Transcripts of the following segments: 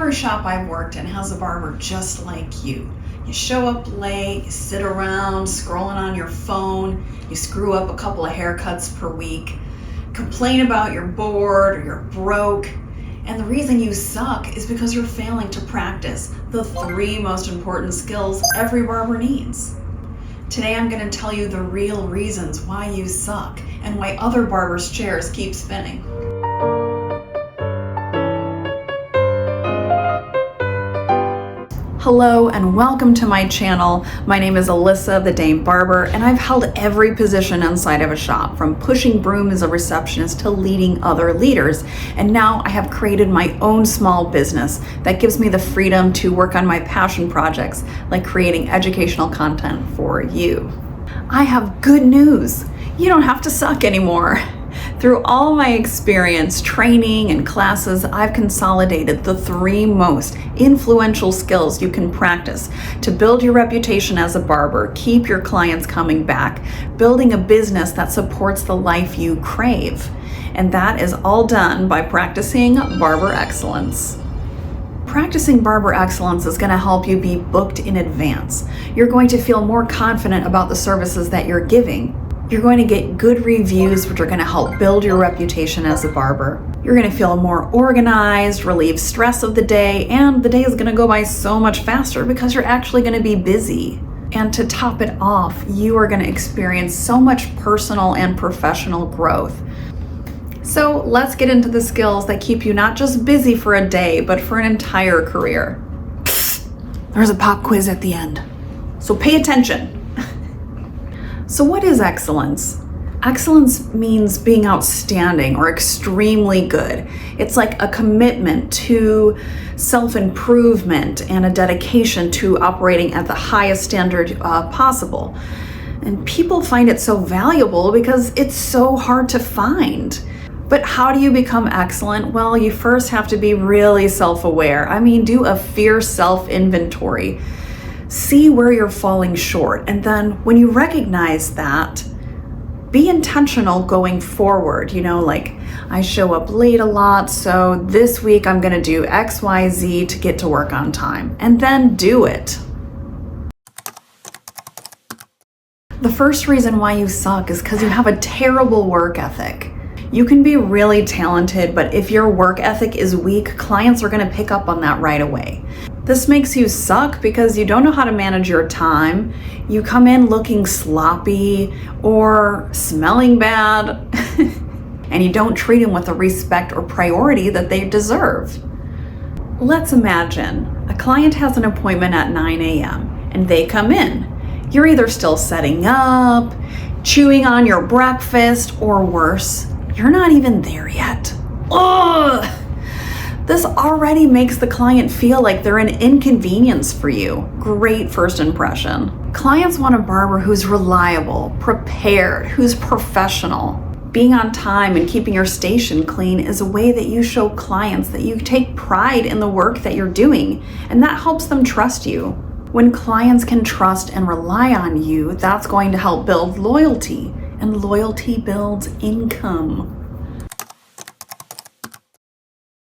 barbershop I've worked in has a barber just like you. You show up late, you sit around scrolling on your phone, you screw up a couple of haircuts per week, complain about you're bored or you're broke, and the reason you suck is because you're failing to practice the 3 most important skills every barber needs. Today I'm going to tell you the real reasons why you suck and why other barbers' chairs keep spinning. Hello and welcome to my channel. My name is Alyssa, the Dame Barber, and I've held every position inside of a shop, from pushing broom as a receptionist to leading other leaders. And now I have created my own small business that gives me the freedom to work on my passion projects, like creating educational content for you. I have good news. You don't have to suck anymore. Through all my experience, training, and classes, I've consolidated the 3 most influential skills you can practice to build your reputation as a barber, keep your clients coming back, building a business that supports the life you crave. And that is all done by practicing barber excellence. Practicing barber excellence is going to help you be booked in advance. You're going to feel more confident about the services that you're giving. You're going to get good reviews, which are going to help build your reputation as a barber. You're going to feel more organized, relieve stress of the day, and the day is going to go by so much faster because you're actually going to be busy. And to top it off, you are going to experience so much personal and professional growth. So let's get into the skills that keep you not just busy for a day, but for an entire career. There's a pop quiz at the end, so pay attention. So what is excellence? Excellence means being outstanding or extremely good. It's like a commitment to self-improvement and a dedication to operating at the highest standard possible. And people find it so valuable because it's so hard to find. But how do you become excellent? Well, you first have to be really self-aware. Do a fierce self-inventory. See where you're falling short, and then when you recognize that, be intentional going forward. Like, I show up late a lot, so this week I'm gonna do XYZ to get to work on time, and then do it. The first reason why you suck is because you have a terrible work ethic. You can be really talented, but if your work ethic is weak, clients are gonna pick up on that right away. This makes you suck because you don't know how to manage your time. You come in looking sloppy or smelling bad, and you don't treat them with the respect or priority that they deserve. Let's imagine a client has an appointment at 9 a.m. and they come in. You're either still setting up, chewing on your breakfast, or worse, you're not even there yet. Ugh! This already makes the client feel like they're an inconvenience for you. Great first impression. Clients want a barber who's reliable, prepared, who's professional. Being on time and keeping your station clean is a way that you show clients that you take pride in the work that you're doing, and that helps them trust you. When clients can trust and rely on you, that's going to help build loyalty, and loyalty builds income.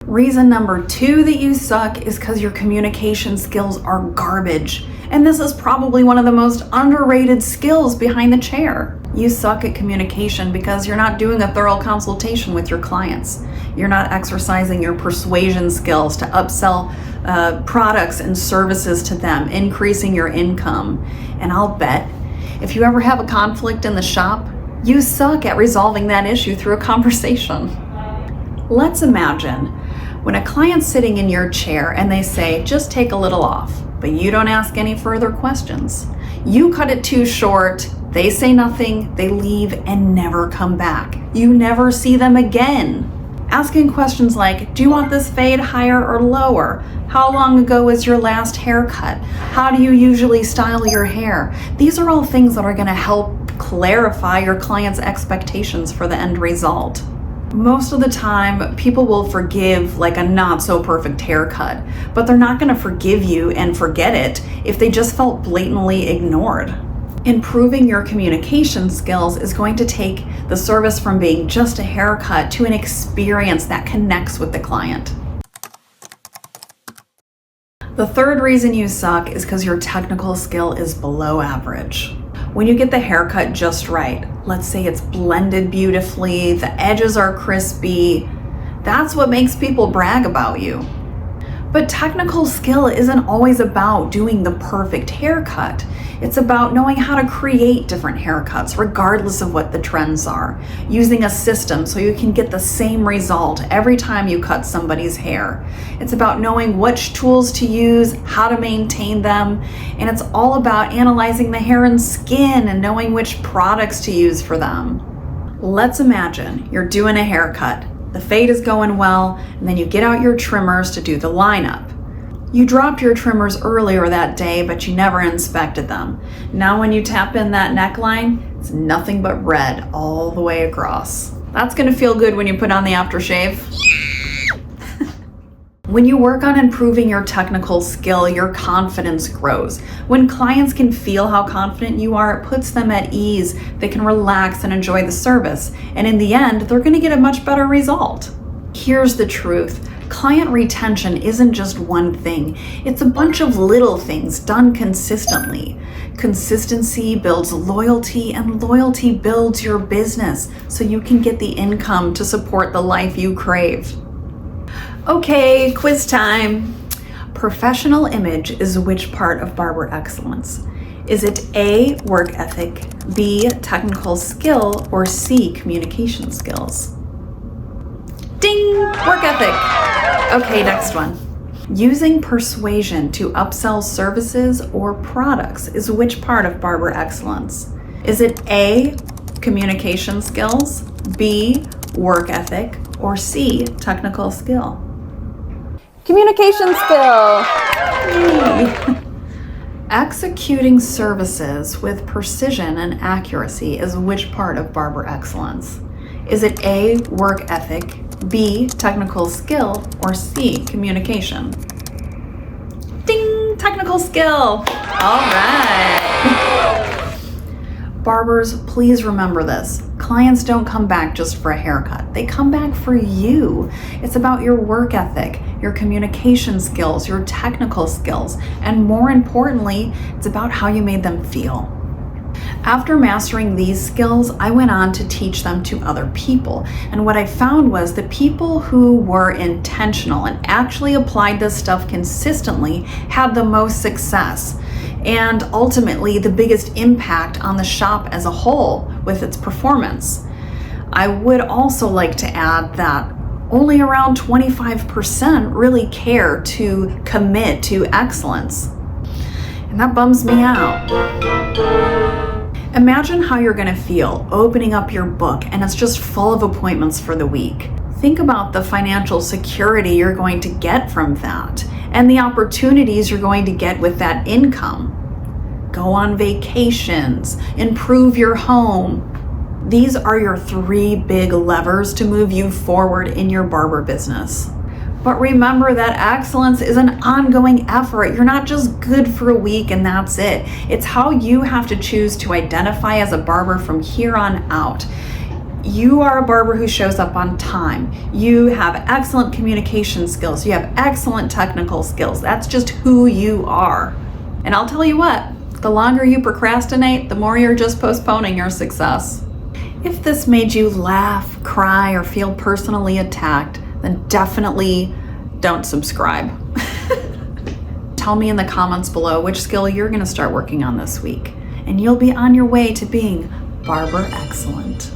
Reason number 2 that you suck is because your communication skills are garbage. And this is probably one of the most underrated skills behind the chair. You suck at communication because you're not doing a thorough consultation with your clients. You're not exercising your persuasion skills to upsell products and services to them, increasing your income. And I'll bet if you ever have a conflict in the shop, you suck at resolving that issue through a conversation. Let's imagine when a client's sitting in your chair and they say, just take a little off, but you don't ask any further questions. You cut it too short, they say nothing, they leave and never come back. You never see them again. Asking questions like, do you want this fade higher or lower? How long ago was your last haircut? How do you usually style your hair? These are all things that are going to help clarify your client's expectations for the end result. Most of the time, people will forgive like a not so perfect haircut, but they're not going to forgive you and forget it if they just felt blatantly ignored. Improving your communication skills is going to take the service from being just a haircut to an experience that connects with the client. The third reason you suck is because your technical skill is below average. When you get the haircut just right, let's say it's blended beautifully, the edges are crispy, that's what makes people brag about you. But technical skill isn't always about doing the perfect haircut. It's about knowing how to create different haircuts regardless of what the trends are, using a system so you can get the same result every time you cut somebody's hair. It's about knowing which tools to use, how to maintain them, and it's all about analyzing the hair and skin and knowing which products to use for them. Let's imagine you're doing a haircut. The fade is going well, and then you get out your trimmers to do the lineup. You dropped your trimmers earlier that day, but you never inspected them. Now when you tap in that neckline, it's nothing but red all the way across. That's gonna feel good when you put on the aftershave. When you work on improving your technical skill, your confidence grows. When clients can feel how confident you are, it puts them at ease. They can relax and enjoy the service. And in the end, they're gonna get a much better result. Here's the truth. Client retention isn't just one thing. It's a bunch of little things done consistently. Consistency builds loyalty, and loyalty builds your business so you can get the income to support the life you crave. Okay, quiz time. Professional image is which part of barber excellence? Is it A, work ethic, B, technical skill, or C, communication skills? Ding! Work ethic. Okay, next one. Using persuasion to upsell services or products is which part of barber excellence? Is it A, communication skills, B, work ethic, or C, technical skill? Communication skill. Executing services with precision and accuracy is which part of barber excellence? Is it A, work ethic, B, technical skill, or C, communication? Ding! Technical skill. All right. Barbers, please remember this. Clients don't come back just for a haircut. They come back for you. It's about your work ethic, your communication skills, your technical skills, and more importantly, it's about how you made them feel. After mastering these skills, I went on to teach them to other people. And what I found was the people who were intentional and actually applied this stuff consistently had the most success. And ultimately the biggest impact on the shop as a whole with its performance. I would also like to add that only around 25% really care to commit to excellence. And that bums me out. Imagine how you're gonna feel opening up your book and it's just full of appointments for the week. Think about the financial security you're going to get from that and the opportunities you're going to get with that income. Go on vacations, improve your home. These are your 3 big levers to move you forward in your barber business. But remember that excellence is an ongoing effort. You're not just good for a week and that's it. It's how you have to choose to identify as a barber from here on out. You are a barber who shows up on time. You have excellent communication skills. You have excellent technical skills. That's just who you are. And I'll tell you what, the longer you procrastinate, the more you're just postponing your success. If this made you laugh, cry, or feel personally attacked, then definitely don't subscribe. Tell me in the comments below which skill you're gonna start working on this week, and you'll be on your way to being barber excellent.